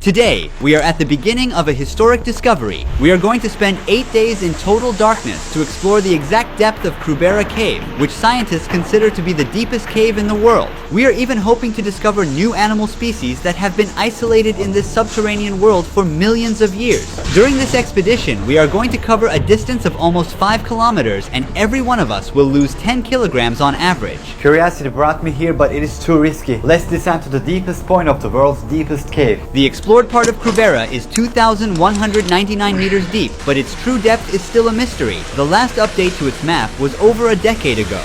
Today, we are at the beginning of a historic discovery. We are going to spend 8 days in total darkness to explore the exact depth of Krubera Cave, which scientists consider to be the deepest cave in the world. We are even hoping to discover new animal species that have been isolated in this subterranean world for millions of years. During this expedition, we are going to cover a distance of almost 5 kilometers, and every one of us will lose 10 kilograms on average. Curiosity brought me here, but it is too risky. Let's descend to the deepest point of the world's deepest cave. The explored part of Krubera is 2,199 meters deep, but its true depth is still a mystery. The last update to its map was over a decade ago.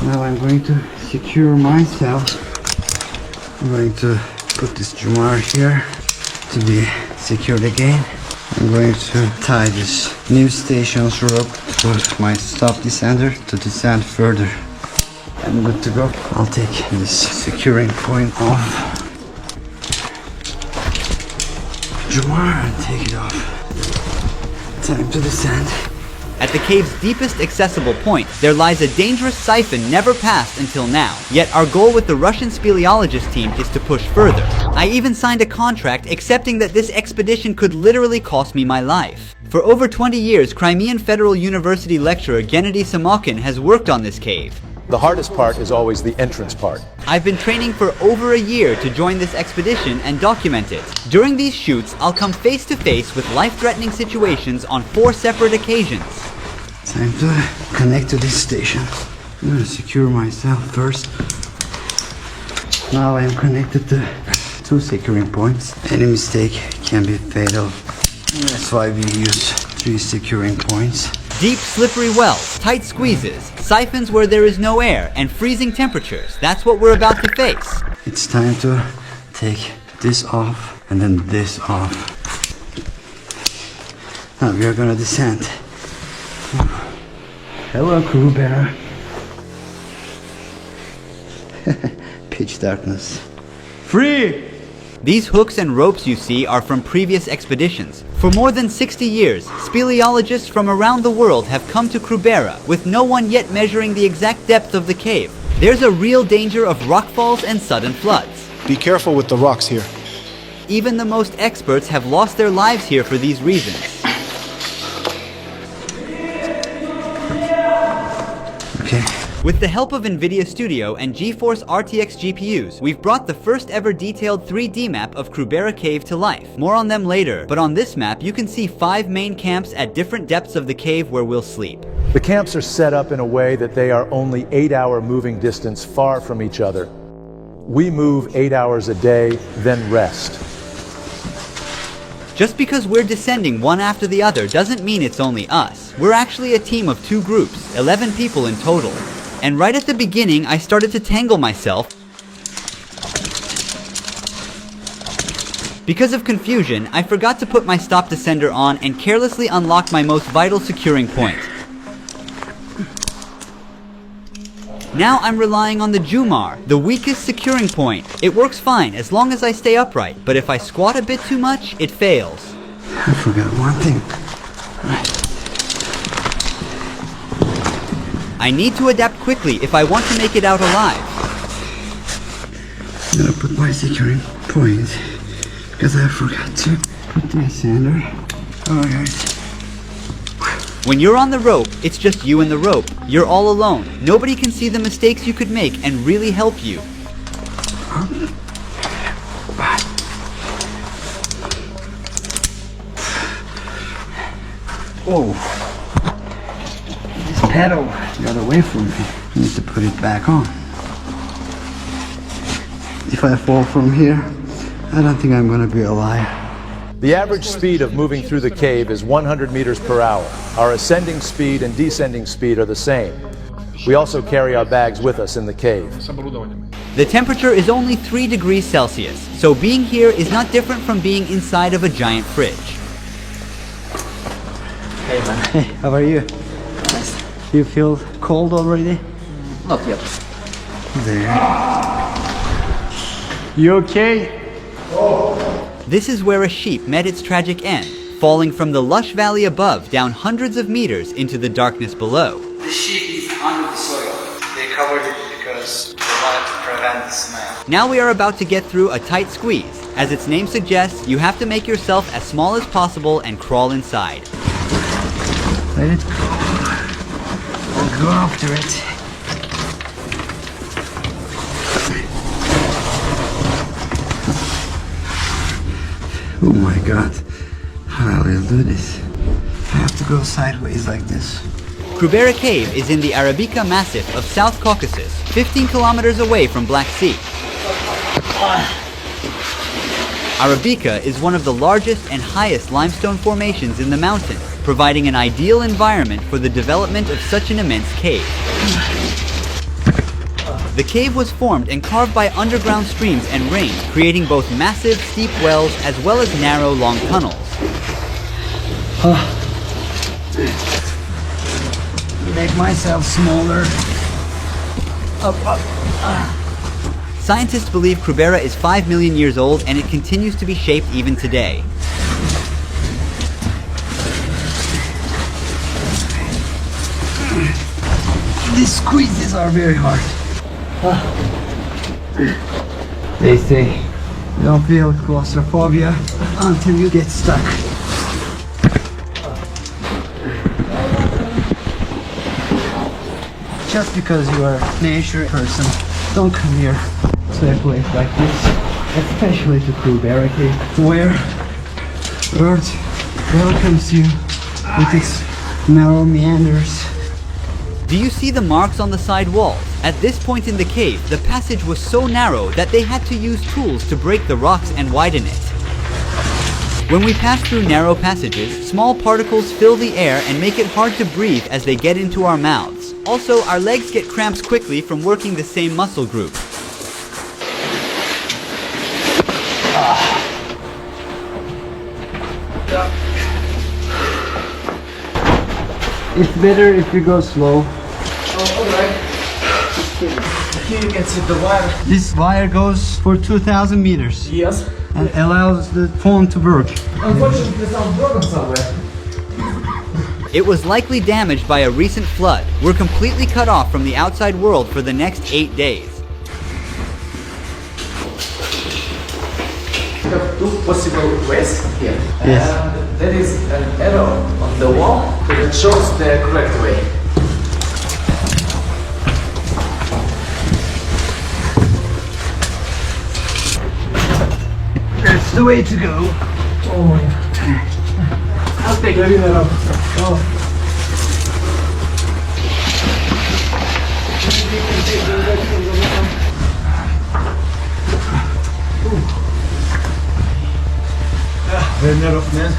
Now I'm going to secure myself. I'm going to put this Jumar here to be secured again. I'm going to tie this new station's rope to my stop descender to descend further. I'm good to go. I'll take this securing point off. Jumar and take it off. Time to descend. At the cave's deepest accessible point, there lies a dangerous siphon never passed until now. Yet our goal with the Russian speleologist team is to push further. I even signed a contract accepting that this expedition could literally cost me my life. For over 20 years, Crimean Federal University lecturer Gennady Samokhin has worked on this cave. The hardest part is always the entrance part. I've been training for over a year to join this expedition and document it. During these shoots, I'll come face to face with life-threatening situations on 4 separate occasions. Time to connect to this station. I'm going to secure myself first. Now I am connected to 2 securing points. Any mistake can be fatal. That's why we use 3 securing points. Deep, slippery wells, tight squeezes, siphons where there is no air, and freezing temperatures. That's what we're about to face. It's time to take this off and then this off. Now we are gonna descend. Hello, Krubera. Pitch darkness. Free! These hooks and ropes you see are from previous expeditions. For more than 60 years, speleologists from around the world have come to Krubera, with no one yet measuring the exact depth of the cave. There's a real danger of rockfalls and sudden floods. Be careful with the rocks here. Even the most experts have lost their lives here for these reasons. Okay. With the help of NVIDIA Studio and GeForce RTX GPUs, we've brought the first ever detailed 3D map of Krubera Cave to life. More on them later, but on this map you can see 5 main camps at different depths of the cave where we'll sleep. The camps are set up in a way that they are only 8-hour moving distance far from each other. We move 8 hours a day, then rest. Just because we're descending one after the other doesn't mean it's only us. We're actually a team of 2 groups, 11 people in total. And right at the beginning, I started to tangle myself. Because of confusion, I forgot to put my stop descender on and carelessly unlocked my most vital securing point. Now I'm relying on the Jumar, the weakest securing point. It works fine as long as I stay upright, but if I squat a bit too much, it fails. I forgot one thing. Right. I need to adapt quickly if I want to make it out alive. I'm gonna put my securing point because I forgot to put my sander. Alright. When you're on the rope, it's just you and the rope. You're all alone. Nobody can see the mistakes you could make and really help you. Oh, this pedal got away from me. I need to put it back on. If I fall from here, I don't think I'm gonna be alive. The average speed of moving through the cave is 100 meters per hour. Our ascending speed and descending speed are the same. We also carry our bags with us in the cave. The temperature is only 3 degrees Celsius, so being here is not different from being inside of a giant fridge. Hey man. Hey, how are you? Nice. You feel cold already? Not yet. There. You okay? This is where a sheep met its tragic end, falling from the lush valley above down hundreds of meters into the darkness below. The sheep is under the soil. They covered it because they wanted to prevent the smell. Now we are about to get through a tight squeeze. As its name suggests, you have to make yourself as small as possible and crawl inside. Let it go. I'll go after it. Oh my god. I will do this. I have to go sideways like this. Krubera Cave is in the Arabica Massif of South Caucasus, 15 kilometers away from Black Sea. Arabica is one of the largest and highest limestone formations in the mountains, providing an ideal environment for the development of such an immense cave. The cave was formed and carved by underground streams and rain, creating both massive, steep wells as well as narrow, long tunnels. Make myself smaller. Scientists believe Krubera is 5 million years old and it continues to be shaped even today. These squeezes are very hard. They say you don't feel claustrophobia until you get stuck. Just because you are a nature person, don't come here to a place like this, especially to Krubera Cave, where Earth welcomes you with its narrow meanders. Do you see the marks on the side walls? At this point in the cave, the passage was so narrow that they had to use tools to break the rocks and widen it. When we pass through narrow passages, small particles fill the air and make it hard to breathe as they get into our mouths. Also, our legs get cramps quickly from working the same muscle group. It's better if you go slow. Alright. Here you can see the wire. This wire goes for 2,000 meters Yes. and allows the phone to work. Unfortunately, some broken somewhere. It was likely damaged by a recent flood. We're completely cut off from the outside world for the next 8 days. We have two possible ways here. Yes. And there is an arrow on the wall that shows the correct way. That's the way to go. Oh my god. I'll take the arrow. Oh. Very narrow, man.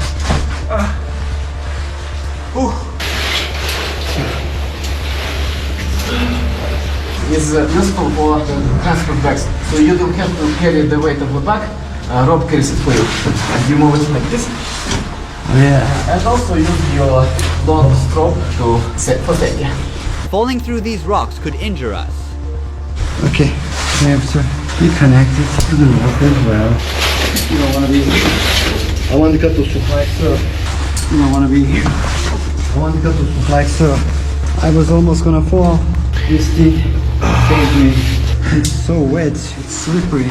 Is useful for transport bags, so you don't have to carry the weight of the bag. Rope carries it for you, and you move it like this. Yeah. And also use your long stroke to set for safety. Falling through these rocks could injure us. Okay. We have to be connected to the rope as well. You don't want to be. I want to cut to like so. You don't want to be here. I want to cut to like so. I was almost gonna fall. This thing saved me. It's so wet. It's slippery.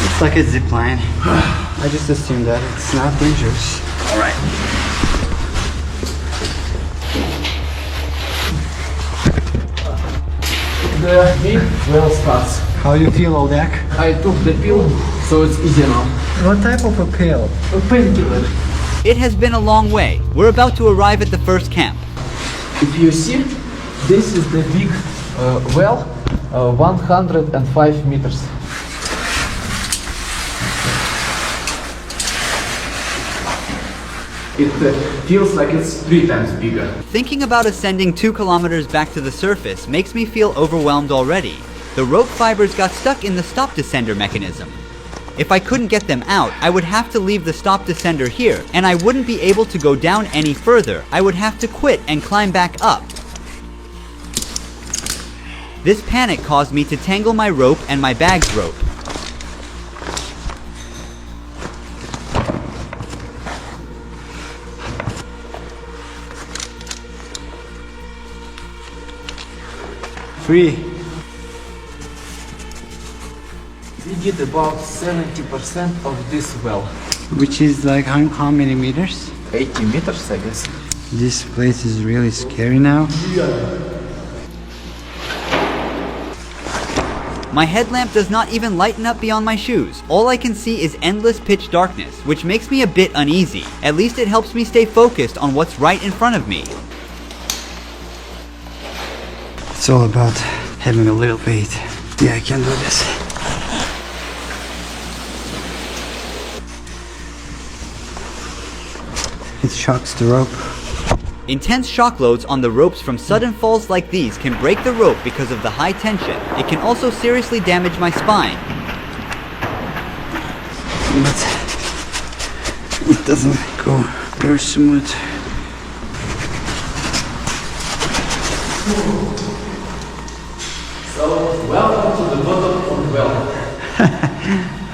It's like a zip line. I just assumed that it's not dangerous. All right. The big well starts. How you feel, Olga? I took the pill, so it's easy now. What type of a pill? A painkiller. It has been a long way. We're about to arrive at the first camp. If you see, this is the big well, 105 meters. It feels like it's 3 times bigger. Thinking about ascending 2 kilometers back to the surface makes me feel overwhelmed already. The rope fibers got stuck in the stop descender mechanism. If I couldn't get them out, I would have to leave the stop descender here, and I wouldn't be able to go down any further. I would have to quit and climb back up. This panic caused me to tangle my rope and my bag's rope. Free. We did about 70% of this well. Which is like how many meters? 80 meters, I guess. This place is really scary now. My headlamp does not even lighten up beyond my shoes. All I can see is endless pitch darkness, which makes me a bit uneasy. At least it helps me stay focused on what's right in front of me. It's all about having a little faith. Yeah, I can do this. It shocks the rope. Intense shock loads on the ropes from sudden falls like these can break the rope because of the high tension. It can also seriously damage my spine. But it doesn't go very smooth. So, welcome to the bottom of the well.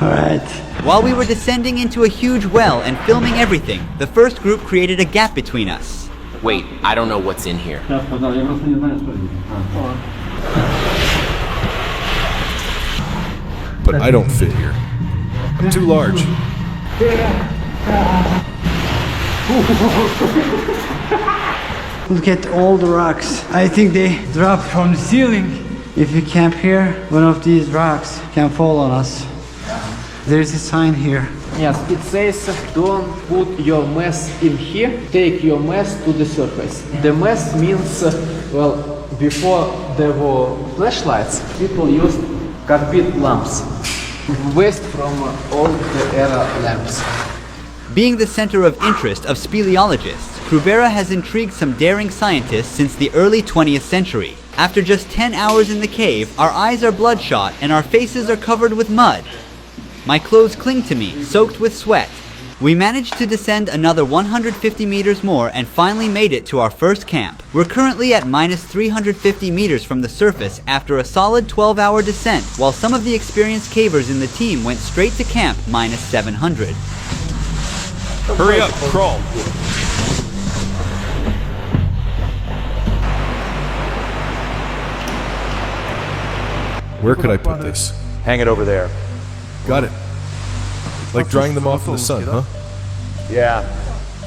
Alright. While we were descending into a huge well and filming everything, the first group created a gap between us. Wait, I don't know what's in here. But I don't fit here. I'm too large. Look at all the rocks. I think they dropped from the ceiling. If you camp here, one of these rocks can fall on us. There's a sign here. Yes, it says don't put your mess in here, take your mess to the surface. The mess means, well, before there were flashlights, people used carbide lamps. Waste from old era lamps. Being the center of interest of speleologists, Krubera has intrigued some daring scientists since the early 20th century. After just 10 hours in the cave, our eyes are bloodshot and our faces are covered with mud. My clothes cling to me, soaked with sweat. We managed to descend another 150 meters more and finally made it to our first camp. We're currently at minus 350 meters from the surface after a solid 12-hour descent, while some of the experienced cavers in the team went straight to camp minus 700. Hurry up, crawl. Where could I put this? Hang it over there. Got it. Like drying them off in the sun, huh? Yeah.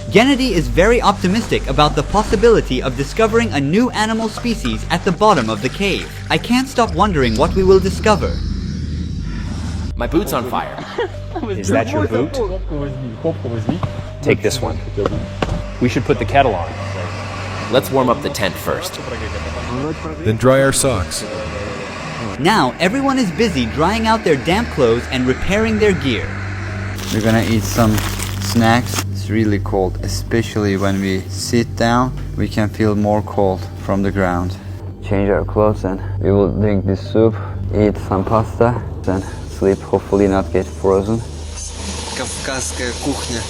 Gennady is very optimistic about the possibility of discovering a new animal species at the bottom of the cave. I can't stop wondering what we will discover. My boot's on fire. Is that your boot? Take this one. We should put the kettle on. Let's warm up the tent first. Then dry our socks. Now, everyone is busy drying out their damp clothes and repairing their gear. We're gonna eat some snacks. It's really cold, especially when we sit down. We can feel more cold from the ground. Change our clothes and we will drink this soup, eat some pasta, then sleep, hopefully not get frozen. Кавказская кухня.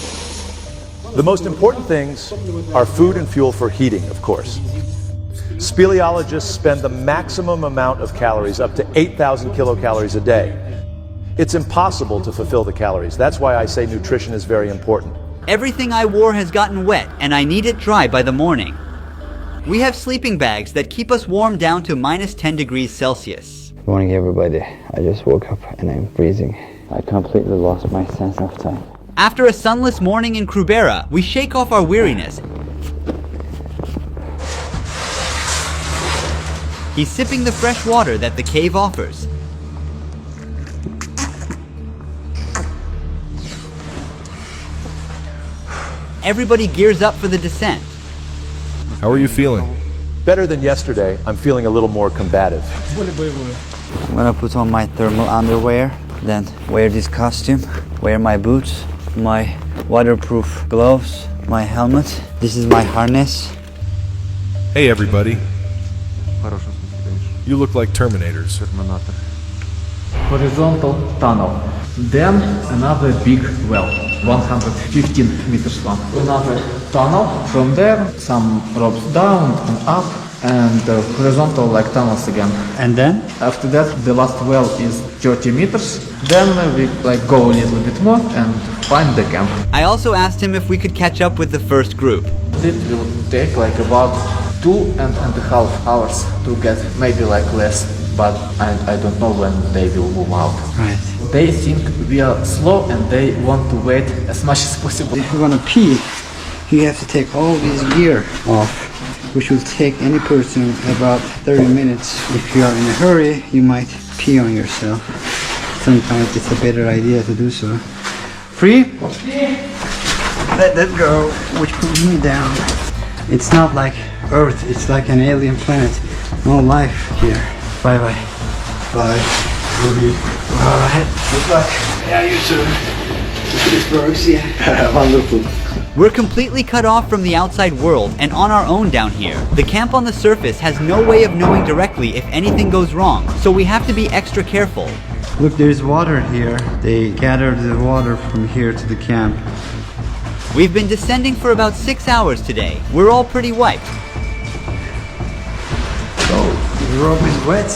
The most important things are food and fuel for heating, of course. Speleologists spend the maximum amount of calories, up to 8,000 kilocalories a day. It's impossible to fulfill the calories. That's why I say nutrition is very important. Everything I wore has gotten wet and I need it dry by the morning. We have sleeping bags that keep us warm down to minus 10 degrees Celsius. Good morning, everybody. I just woke up and I'm freezing. I completely lost my sense of time. After a sunless morning in Krubera, we shake off our weariness. He's sipping the fresh water that the cave offers. Everybody gears up for the descent. How are you feeling? Better than yesterday. I'm feeling a little more combative. I'm gonna put on my thermal underwear, then wear this costume, wear my boots, my waterproof gloves, my helmet. This is my harness. Hey everybody. You look like Terminators. Horizontal tunnel. Then another big well, 115 meters long. Another tunnel. From there, some ropes down and up, and horizontal like tunnels again. And then? After that, the last well is 30 meters. Then we go a little bit more and find the camp. I also asked him if we could catch up with the first group. It will take like about 2.5 hours to get, maybe like less. but I don't know when they will move out. Right. They think we are slow and they want to wait as much as possible. If you want to pee, you have to take all this gear off, which will take any person about 30 minutes. If you are in a hurry, you might pee on yourself. Sometimes it's a better idea to do so. Free? Let that go, which pulls me down. It's not like Earth, it's like an alien planet. No life here. Bye bye. Bye. Ruhi. Alright, good luck. Yeah, you too. This works, yeah. Wonderful. We're completely cut off from the outside world and on our own down here. The camp on the surface has no way of knowing directly if anything goes wrong, so we have to be extra careful. Look, there's water here. They gathered the water from here to the camp. We've been descending for about 6 hours today. We're all pretty wiped. Oh, the rope is wet.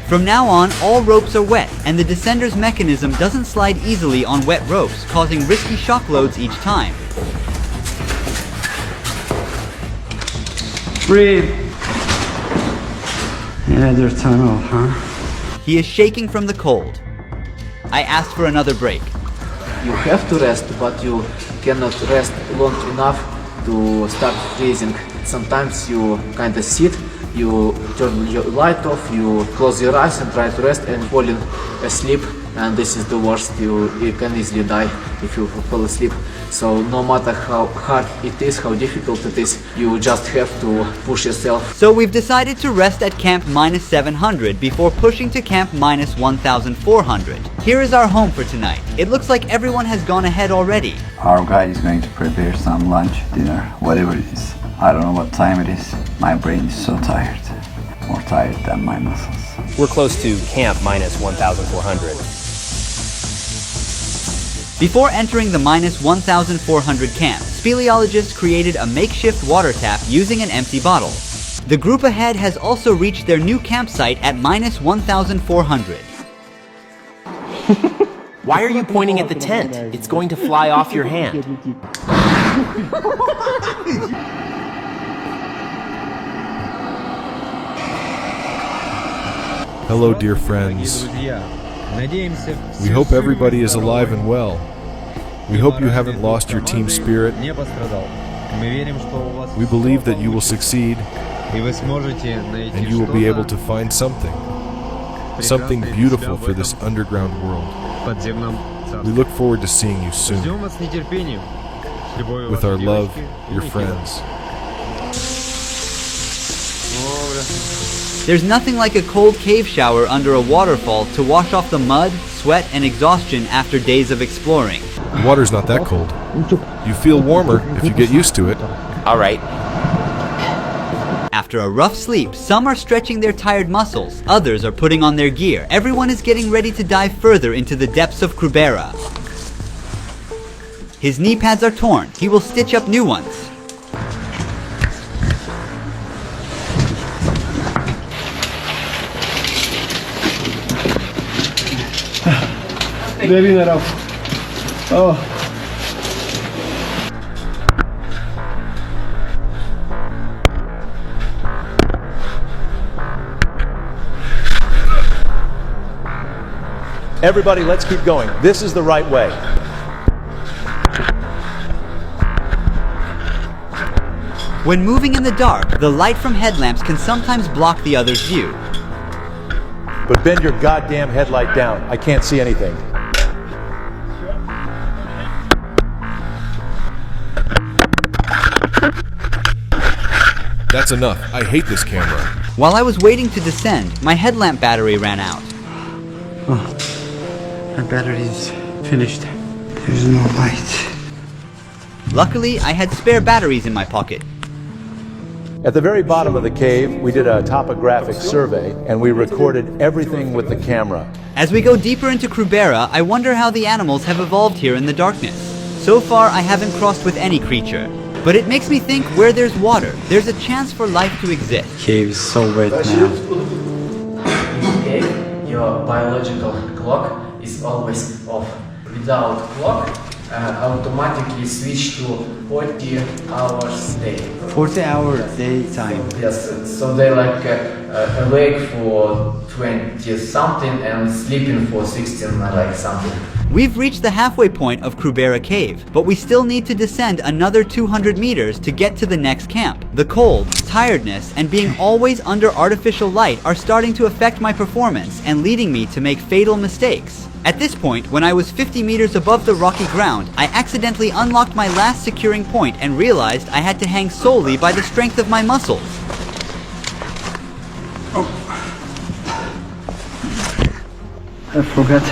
From now on, all ropes are wet, and the descender's mechanism doesn't slide easily on wet ropes, causing risky shock loads each time. Free. Another tunnel, huh? He is shaking from the cold. I asked for another break. You have to rest, but you cannot rest long enough to start freezing. Sometimes you kind of sit, you turn your light off, you close your eyes and try to rest and falling asleep, and this is the worst. You can easily die if you fall asleep. So no matter how hard it is, how difficult it is, you just have to push yourself. So we've decided to rest at camp minus 700 before pushing to camp minus 1400. Here is our home for tonight. It looks like everyone has gone ahead already. Our guide is going to prepare some lunch, dinner, whatever it is. I don't know what time it is. My brain is so tired. More tired than my muscles. We're close to camp minus 1,400. Before entering the minus 1,400 camp, speleologists created a makeshift water tap using an empty bottle. The group ahead has also reached their new campsite at minus 1,400. Why are you pointing at the tent? It's going to fly off your hand. Hello, dear friends. We hope everybody is alive and well. We hope you haven't lost your team spirit. We believe that you will succeed and you will be able to find something beautiful for this underground world. We look forward to seeing you soon. With our love, your friends. There's nothing like a cold cave shower under a waterfall to wash off the mud, sweat, and exhaustion after days of exploring. The water's not that cold. You feel warmer if you get used to it. All right. After a rough sleep, some are stretching their tired muscles, others are putting on their gear. Everyone is getting ready to dive further into the depths of Krubera. His knee pads are torn. He will stitch up new ones. Everybody, let's keep going. This is the right way. When moving in the dark, the light from headlamps can sometimes block the other's view. But bend your goddamn headlight down. I can't see anything. That's enough. I hate this camera. While I was waiting to descend, my headlamp battery ran out. Oh, my battery is finished. There's no light. Luckily, I had spare batteries in my pocket. At the very bottom of the cave, we did a topographic survey and we recorded everything with the camera. As we go deeper into Krubera, I wonder how the animals have evolved here in the darkness. So far, I haven't crossed with any creature. But it makes me think where there's water, there's a chance for life to exist. Cave is so wet now. In cave, your biological clock is always off. Without clock, automatically switch to 40 hours day. 40-hour daytime. Yes, so they like awake for 20 something and sleeping for 16 like something. We've reached the halfway point of Krubera Cave, but we still need to descend another 200 meters to get to the next camp. The cold, tiredness, and being always under artificial light are starting to affect my performance and leading me to make fatal mistakes. At this point, when I was 50 meters above the rocky ground, I accidentally unlocked my last securing point and realized I had to hang solely by the strength of my muscles. I forgot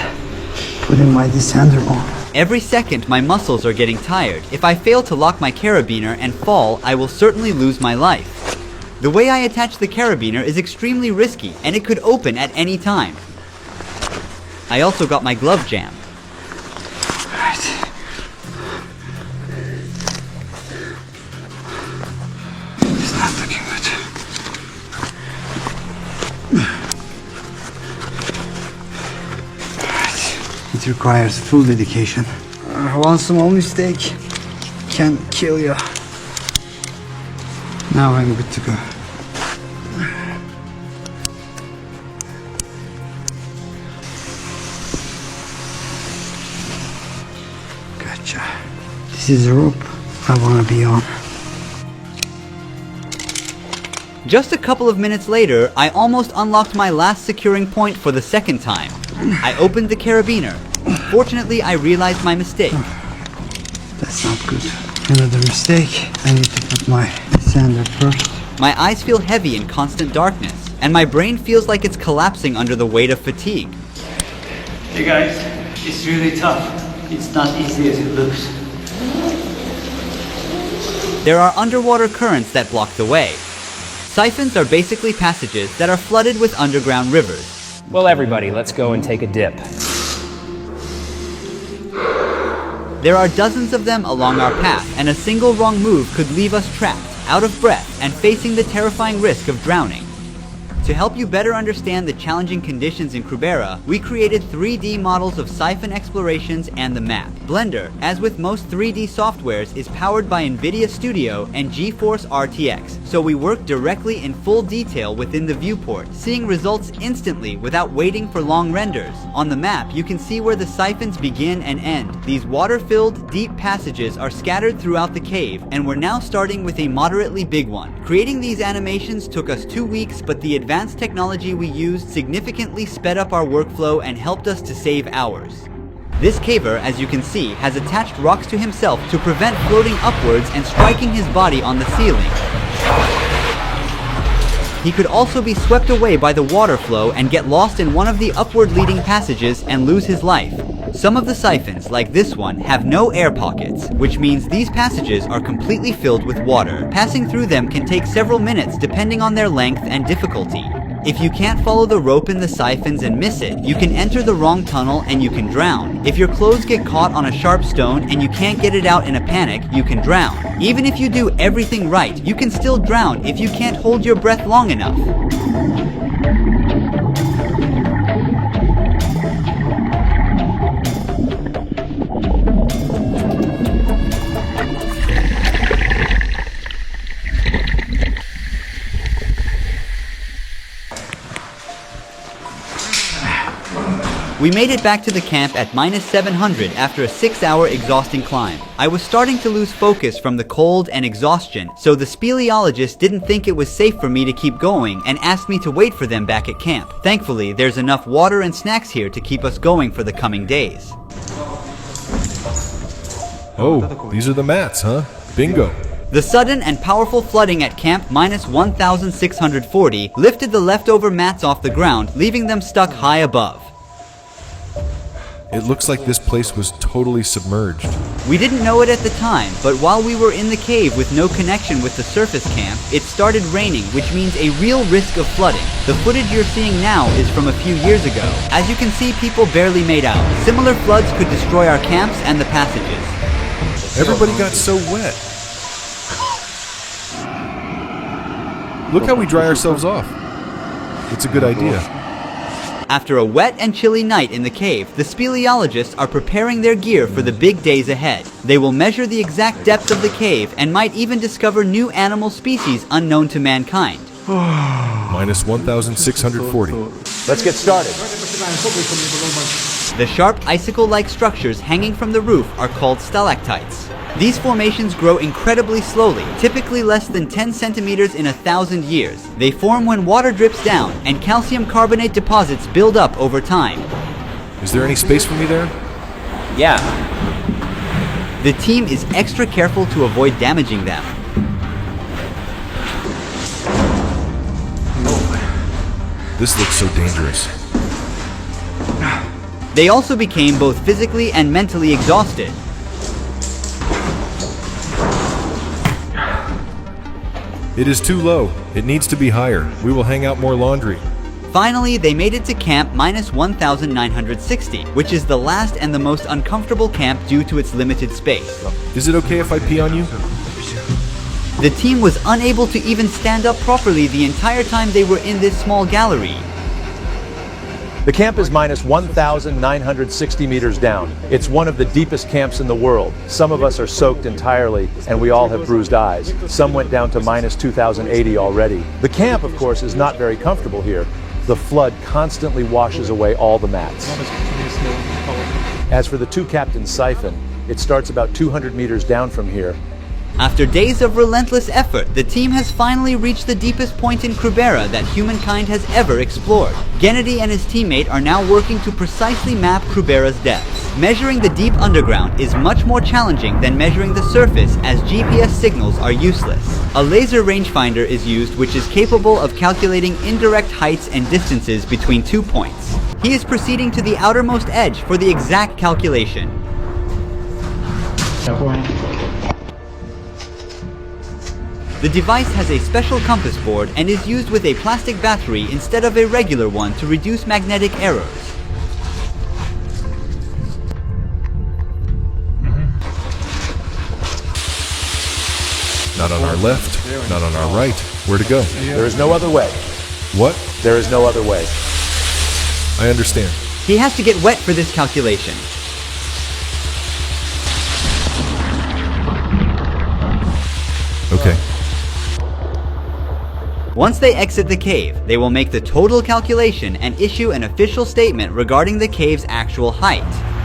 putting my descender on. Every second my muscles are getting tired. If I fail to lock my carabiner and fall, I will certainly lose my life. The way I attach the carabiner is extremely risky and it could open at any time. I also got my glove jammed. Right. It's not looking good. It requires full dedication. One small mistake can kill you. Now I'm good to go. Gotcha. This is the rope I want to be on. Just a couple of minutes later, I almost unlocked my last securing point for the second time. I opened the carabiner. Fortunately, I realized my mistake. That's not good. Another mistake. I need to put my descender first. My eyes feel heavy in constant darkness, and my brain feels like it's collapsing under the weight of fatigue. Hey guys, it's really tough. It's not easy as it looks. There are underwater currents that block the way. Siphons are basically passages that are flooded with underground rivers. Well, everybody, let's go and take a dip. There are dozens of them along our path, and a single wrong move could leave us trapped, out of breath, and facing the terrifying risk of drowning. To help you better understand the challenging conditions in Krubera, we created 3D models of siphon explorations and the map. Blender, as with most 3D softwares, is powered by NVIDIA Studio and GeForce RTX, so we work directly in full detail within the viewport, seeing results instantly without waiting for long renders. On the map, you can see where the siphons begin and end. These water-filled, deep passages are scattered throughout the cave, and we're now starting with a moderately big one. Creating these animations took us 2 weeks, but the advanced technology we used significantly sped up our workflow and helped us to save hours. This caver, as you can see, has attached rocks to himself to prevent floating upwards and striking his body on the ceiling. He could also be swept away by the water flow and get lost in one of the upward leading passages and lose his life. Some of the siphons, like this one, have no air pockets, which means these passages are completely filled with water. Passing through them can take several minutes depending on their length and difficulty. If you can't follow the rope in the siphons and miss it, you can enter the wrong tunnel and you can drown. If your clothes get caught on a sharp stone and you can't get it out in a panic, you can drown. Even if you do everything right, you can still drown if you can't hold your breath long enough. We made it back to the camp at -700 after a 6-hour exhausting climb. I was starting to lose focus from the cold and exhaustion, so the speleologist didn't think it was safe for me to keep going and asked me to wait for them back at camp. Thankfully, there's enough water and snacks here to keep us going for the coming days. Oh, these are the mats, huh? Bingo. The sudden and powerful flooding at camp -1640 lifted the leftover mats off the ground, leaving them stuck high above. It looks like this place was totally submerged. We didn't know it at the time, but while we were in the cave with no connection with the surface camp, it started raining, which means a real risk of flooding. The footage you're seeing now is from a few years ago. As you can see, people barely made out. Similar floods could destroy our camps and the passages. Everybody got so wet. Look how we dry ourselves off. It's a good idea. After a wet and chilly night in the cave, the speleologists are preparing their gear for the big days ahead. They will measure the exact depth of the cave and might even discover new animal species unknown to mankind. Minus 1,640. Let's get started. The sharp icicle-like structures hanging from the roof are called stalactites. These formations grow incredibly slowly, typically less than 10 centimeters in 1,000 years. They form when water drips down and calcium carbonate deposits build up over time. Is there any space for me there? Yeah. The team is extra careful to avoid damaging them. This looks so dangerous. They also became both physically and mentally exhausted. It is too low. It needs to be higher. We will hang out more laundry. Finally, they made it to camp minus 1,960, which is the last and the most uncomfortable camp due to its limited space. Is it okay if I pee on you? The team was unable to even stand up properly the entire time they were in this small gallery. The camp is minus 1,960 meters down. It's one of the deepest camps in the world. Some of us are soaked entirely, and we all have bruised eyes. Some went down to minus 2,080 already. The camp, of course, is not very comfortable here. The flood constantly washes away all the mats. As for the two captains' siphon, it starts about 200 meters down from here. After days of relentless effort, the team has finally reached the deepest point in Krubera that humankind has ever explored. Gennady and his teammate are now working to precisely map Krubera's depths. Measuring the deep underground is much more challenging than measuring the surface, as GPS signals are useless. A laser rangefinder is used, which is capable of calculating indirect heights and distances between 2 points. He is proceeding to the outermost edge for the exact calculation. The device has a special compass board and is used with a plastic battery instead of a regular one to reduce magnetic errors. Not on our left, not on our right. Where to go? There is no other way. What? There is no other way. I understand. He has to get wet for this calculation. Okay. Once they exit the cave, they will make the total calculation and issue an official statement regarding the cave's actual height.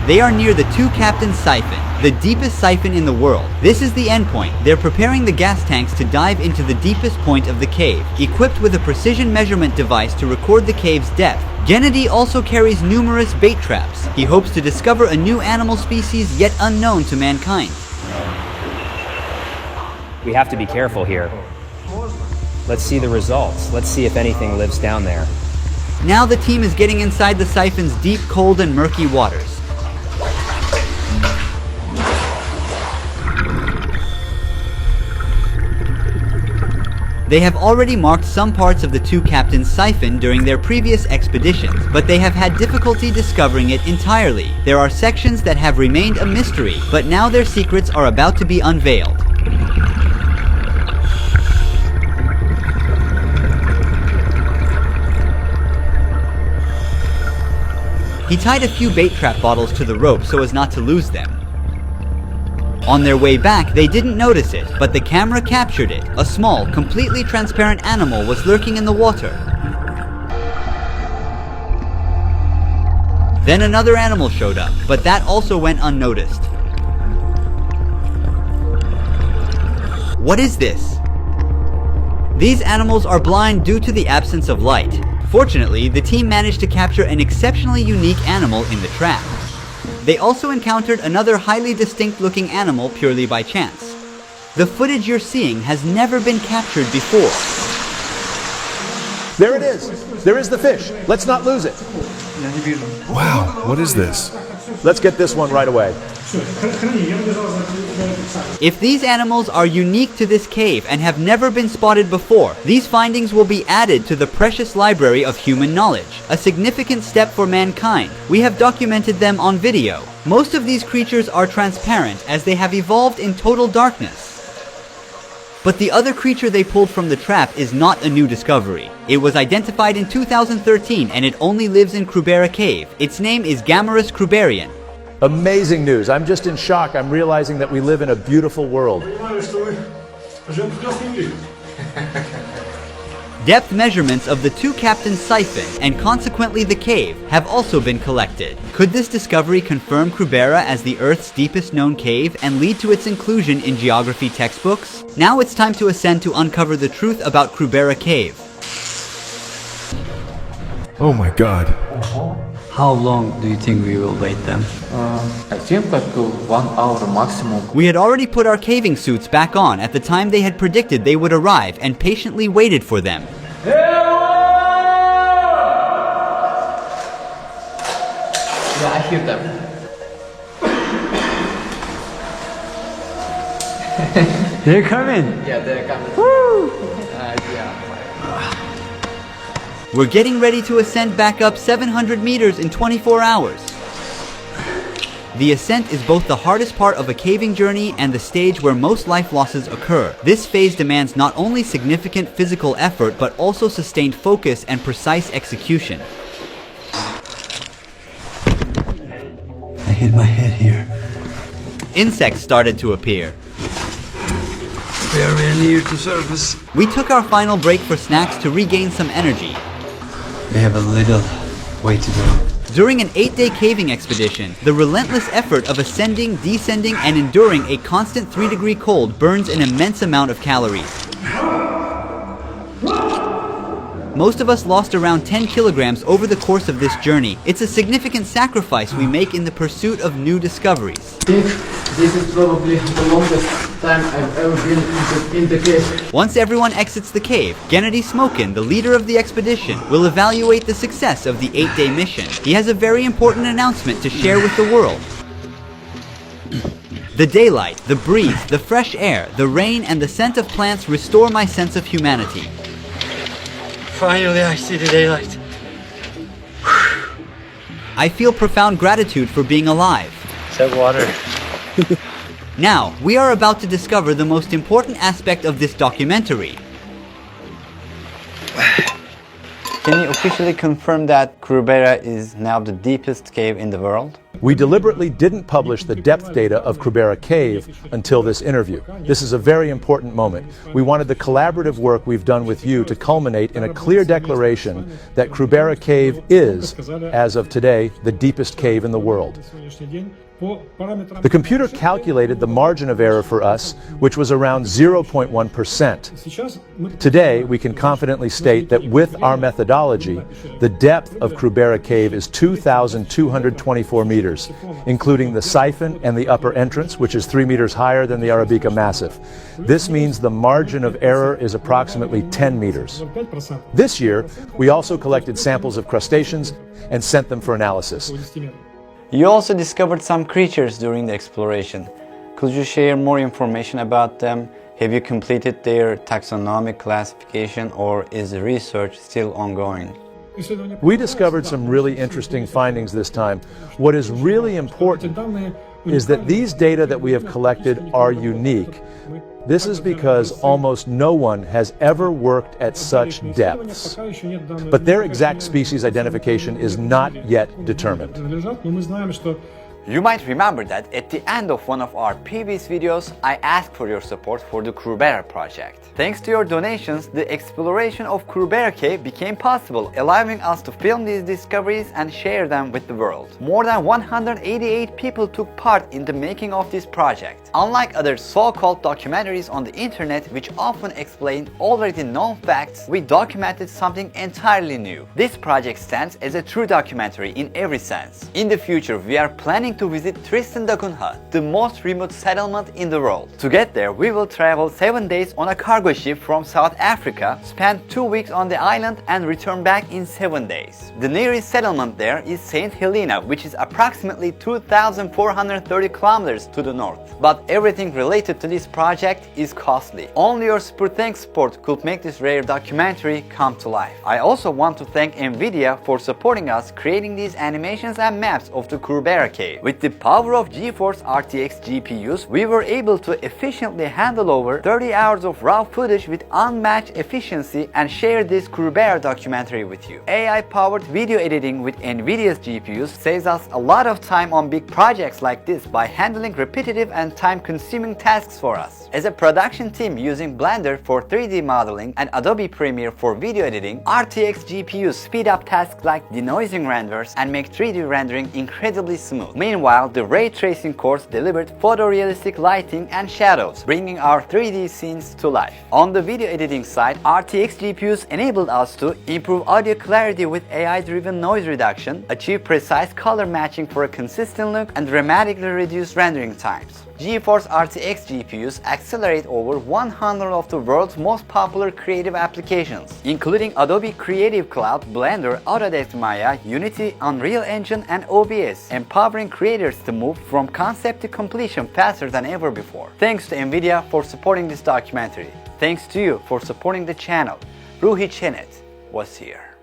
They are near the two captains' siphon, the deepest siphon in the world. This is the endpoint. They're preparing the gas tanks to dive into the deepest point of the cave, equipped with a precision measurement device to record the cave's depth. Gennady also carries numerous bait traps. He hopes to discover a new animal species yet unknown to mankind. We have to be careful here. Let's see the results. Let's see if anything lives down there. Now the team is getting inside the siphon's deep, cold, and murky waters. They have already marked some parts of the two captains' siphon during their previous expeditions, but they have had difficulty discovering it entirely. There are sections that have remained a mystery, but now their secrets are about to be unveiled. He tied a few bait trap bottles to the rope so as not to lose them. On their way back, they didn't notice it, but the camera captured it. A small, completely transparent animal was lurking in the water. Then another animal showed up, but that also went unnoticed. What is this? These animals are blind due to the absence of light. Fortunately, the team managed to capture an exceptionally unique animal in the trap. They also encountered another highly distinct-looking animal purely by chance. The footage you're seeing has never been captured before. There it is! There is the fish! Let's not lose it! Wow, what is this? Let's get this one right away. If these animals are unique to this cave and have never been spotted before, these findings will be added to the precious library of human knowledge, a significant step for mankind. We have documented them on video. Most of these creatures are transparent as they have evolved in total darkness. But the other creature they pulled from the trap is not a new discovery. It was identified in 2013 and it only lives in Krubera Cave. Its name is Gammarus kruberian. Amazing news. I'm just in shock. I'm realizing that we live in a beautiful world. Depth measurements of the two captains' siphon, and consequently the cave, have also been collected. Could this discovery confirm Krubera as the Earth's deepest known cave and lead to its inclusion in geography textbooks? Now it's time to ascend to uncover the truth about Krubera Cave. Oh my god. How long do you think we will wait then? I think like 1 hour maximum. We had already put our caving suits back on at the time they had predicted they would arrive and patiently waited for them. Yeah, I hear them. They're coming! Yeah, they're coming. Woo! Yeah. We're getting ready to ascend back up 700 meters in 24 hours. The ascent is both the hardest part of a caving journey and the stage where most life losses occur. This phase demands not only significant physical effort but also sustained focus and precise execution. I hit my head here. Insects started to appear. We are very near to surface. We took our final break for snacks to regain some energy. We have a little way to go. During an 8-day caving expedition, the relentless effort of ascending, descending, and enduring a constant 3-degree cold burns an immense amount of calories. Most of us lost around 10 kilograms over the course of this journey. It's a significant sacrifice we make in the pursuit of new discoveries. I think this is probably the longest time I've ever been in the cave. Once everyone exits the cave, Gennady Smokin, the leader of the expedition, will evaluate the success of the 8-day mission. He has a very important announcement to share with the world. The daylight, the breeze, the fresh air, the rain, and the scent of plants restore my sense of humanity. Finally, I see the daylight. I feel profound gratitude for being alive. Save water. Now, we are about to discover the most important aspect of this documentary. Can you officially confirm that Krubera is now the deepest cave in the world? We deliberately didn't publish the depth data of Krubera Cave until this interview. This is a very important moment. We wanted the collaborative work we've done with you to culminate in a clear declaration that Krubera Cave is, as of today, the deepest cave in the world. The computer calculated the margin of error for us, which was around 0.1%. Today, we can confidently state that with our methodology, the depth of Krubera Cave is 2,224 meters, including the siphon and the upper entrance, which is 3 meters higher than the Arabica Massif. This means the margin of error is approximately 10 meters. This year, we also collected samples of crustaceans and sent them for analysis. You also discovered some creatures during the exploration. Could you share more information about them? Have you completed their taxonomic classification, or is the research still ongoing? We discovered some really interesting findings this time. What is really important is that these data that we have collected are unique. This is because almost no one has ever worked at such depths. But their exact species identification is not yet determined. You might remember that at the end of one of our previous videos, I asked for your support for the Krubera project. Thanks to your donations, the exploration of Krubera Cave became possible, allowing us to film these discoveries and share them with the world. More than 188 people took part in the making of this project. Unlike other so-called documentaries on the internet which often explain already known facts, we documented something entirely new. This project stands as a true documentary in every sense. In the future, we are planning to visit Tristan da Cunha, the most remote settlement in the world. To get there, we will travel 7 days on a cargo ship from South Africa, spend 2 weeks on the island, and return back in 7 days. The nearest settlement there is St. Helena, which is approximately 2,430 kilometers to the north. But everything related to this project is costly. Only your super thanks support could make this rare documentary come to life. I also want to thank NVIDIA for supporting us creating these animations and maps of the Krubera Cave. With the power of GeForce RTX GPUs, we were able to efficiently handle over 30 hours of raw footage with unmatched efficiency and share this Kurhan documentary with you. AI-powered video editing with NVIDIA's GPUs saves us a lot of time on big projects like this by handling repetitive and time-consuming tasks for us. As a production team using Blender for 3D modeling and Adobe Premiere for video editing, RTX GPUs speed up tasks like denoising renders and make 3D rendering incredibly smooth. Meanwhile, the ray tracing cores delivered photorealistic lighting and shadows, bringing our 3D scenes to life. On the video editing side, RTX GPUs enabled us to improve audio clarity with AI-driven noise reduction, achieve precise color matching for a consistent look, and dramatically reduce rendering times. GeForce RTX GPUs accelerate over 100 of the world's most popular creative applications, including Adobe Creative Cloud, Blender, Autodesk Maya, Unity, Unreal Engine, and OBS, empowering creators to move from concept to completion faster than ever before. Thanks to NVIDIA for supporting this documentary. Thanks to you for supporting the channel. Ruhi Çenet was here.